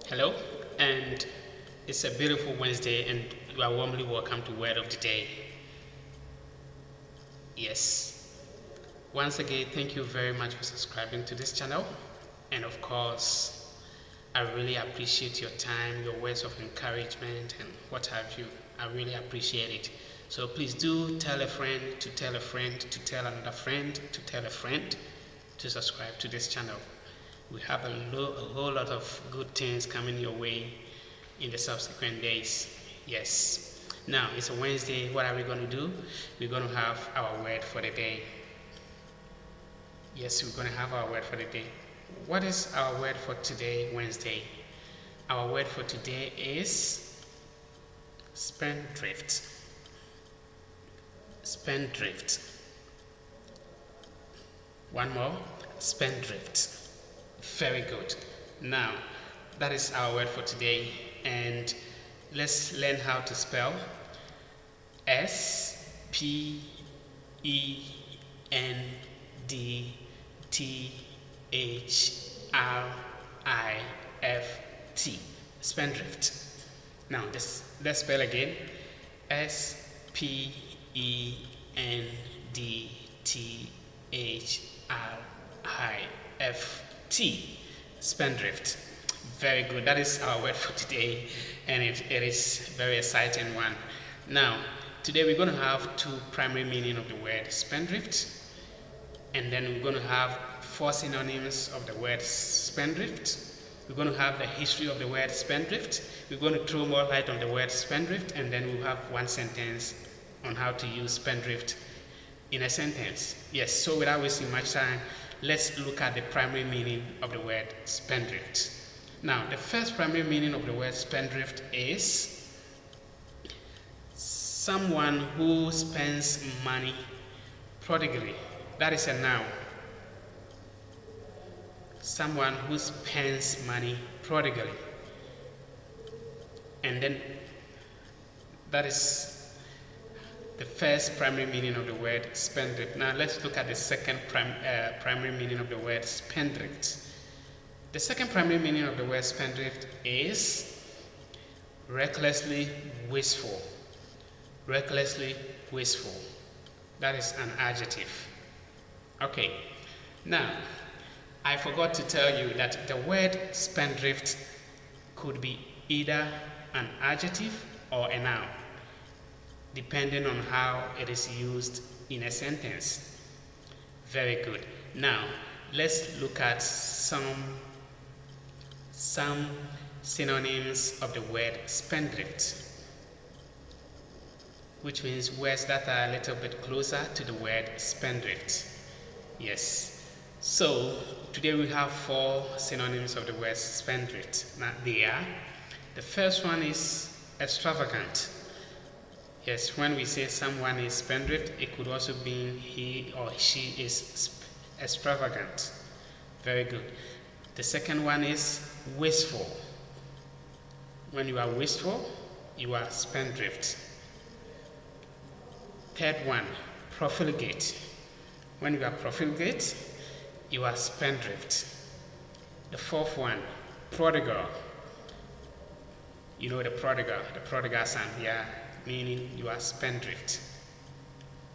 Hello, and it's a beautiful Wednesday, and you are warmly welcome to Word of the Day. Yes, once again, thank you very much for subscribing to this channel, and of course, I really appreciate your time, your words of encouragement, and what have you. I really appreciate it. So please do tell a friend to tell a friend to tell another friend to tell a friend to subscribe to this channel. We have a whole lot of good things coming your way in the subsequent days. Yes. Now, it's a Wednesday. What are we going to do? We're going to have our word for the day. Yes, we're going to have our word for the day. What is our word for today, Wednesday? Our word for today is spendthrift. Spendthrift. One more, spendthrift. Very good. Now, that is our word for today, and let's learn how to spell Spendthrift. Spendthrift. Now, let's spell again. Spendthrift. Spendthrift. Very good. That is our word for today, and it is a very exciting one. Now, today we're going to have two primary meanings of the word spendthrift, and then we're going to have four synonyms of the word spendthrift. We're going to have the history of the word spendthrift. We're going to throw more light on the word spendthrift, and then we'll have one sentence on how to use spendthrift in a sentence. Yes, so without wasting much time, let's look at the primary meaning of the word spendthrift. Now, the first primary meaning of the word spendthrift is someone who spends money prodigally. That is a noun. Someone who spends money prodigally. And then that is the first primary meaning of the word spendthrift. Now let's look at the second primary meaning of the word spendthrift. The second primary meaning of the word spendthrift is recklessly wasteful. Recklessly wasteful. That is an adjective. Okay. Now, I forgot to tell you that the word spendthrift could be either an adjective or a noun, depending on how it is used in a sentence. Very good. Now, let's look at some synonyms of the word spendthrift, which means words that are a little bit closer to the word spendthrift. Yes. So, today we have four synonyms of the word spendthrift. Now, they are, the first one is extravagant. Yes, when we say someone is spendthrift, it could also mean he or she is extravagant. Very good. The second one is wasteful. When you are wasteful, you are spendthrift. Third one, profligate. When you are profligate, you are spendthrift. The fourth one, prodigal. You know the prodigal son, yeah, meaning you are spendthrift.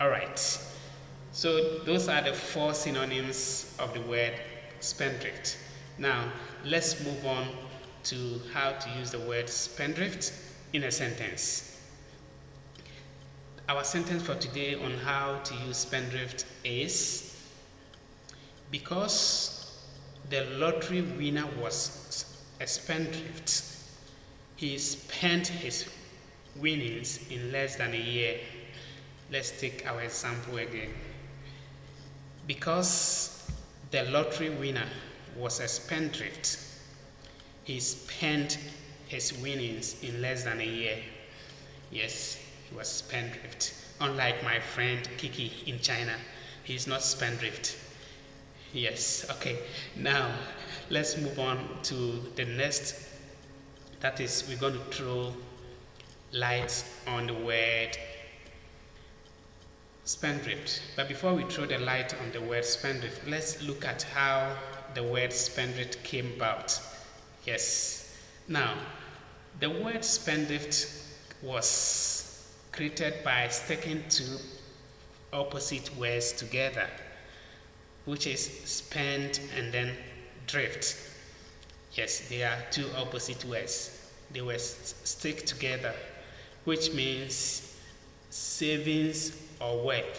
Alright, so those are the four synonyms of the word spendthrift. Now, let's move on to how to use the word spendthrift in a sentence. Our sentence for today on how to use spendthrift is, because the lottery winner was a spendthrift, he spent his winnings in less than a year. Let's take our example again. Because the lottery winner was a spendthrift, he spent his winnings in less than a year. Yes, he was spendthrift. Unlike my friend Kiki in China, he's not spendthrift. Yes, okay. Now, let's move on to the next. That is, we're going to throw light on the word spendthrift. But before we throw the light on the word spendthrift, let's look at how the word spendthrift came about. Yes. Now, the word spendthrift was created by sticking two opposite words together, which is spend and then drift. Yes, they are two opposite words. They were stick together, which means savings or work.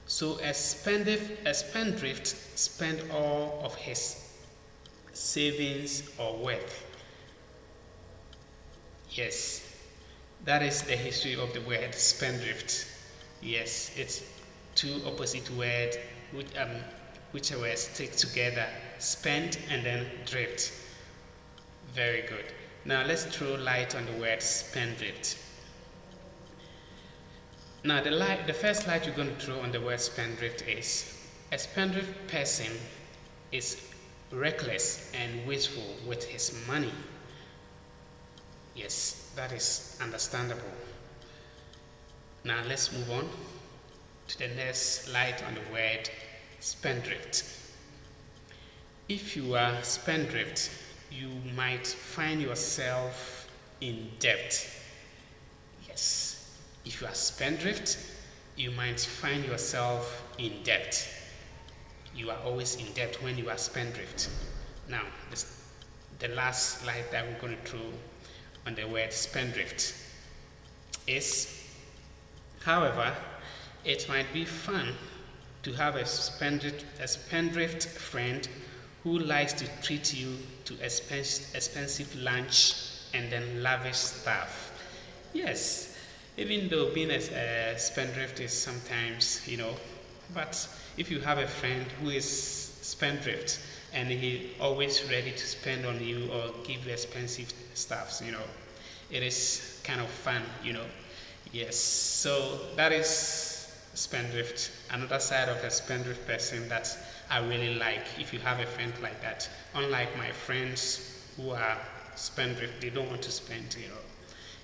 So a spendthrift spent all of his savings or work. Yes, that is the history of the word spendthrift. Yes, it's two opposite words which were stick together, spend and then drift. Very good. Now let's throw light on the word spendthrift. Now the first light you're going to throw on the word spendthrift is a spendthrift person is reckless and wasteful with his money. Yes, that is understandable. Now let's move on to the next light on the word spendthrift. If you are spendthrift, you might find yourself in debt. Yes. If you are spendthrift, you might find yourself in debt. You are always in debt when you are spendthrift. Now, the last light that we're going to throw on the word spendthrift is, however, it might be fun to have a spendthrift friend who likes to treat you to expensive lunch and then lavish stuff. Yes, even though being a spendthrift is sometimes, but if you have a friend who is spendthrift and he always ready to spend on you or give you expensive stuffs, it is kind of fun, Yes, so that is spendthrift. Another side of a spendthrift person that I really like. If you have a friend like that, unlike my friends who are spendthrift, they don't want to spend,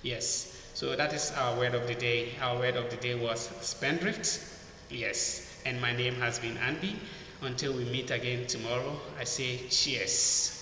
Yes. So that is our word of the day. Our word of the day was spendthrift. Yes. And my name has been Andy. Until we meet again tomorrow, I say cheers.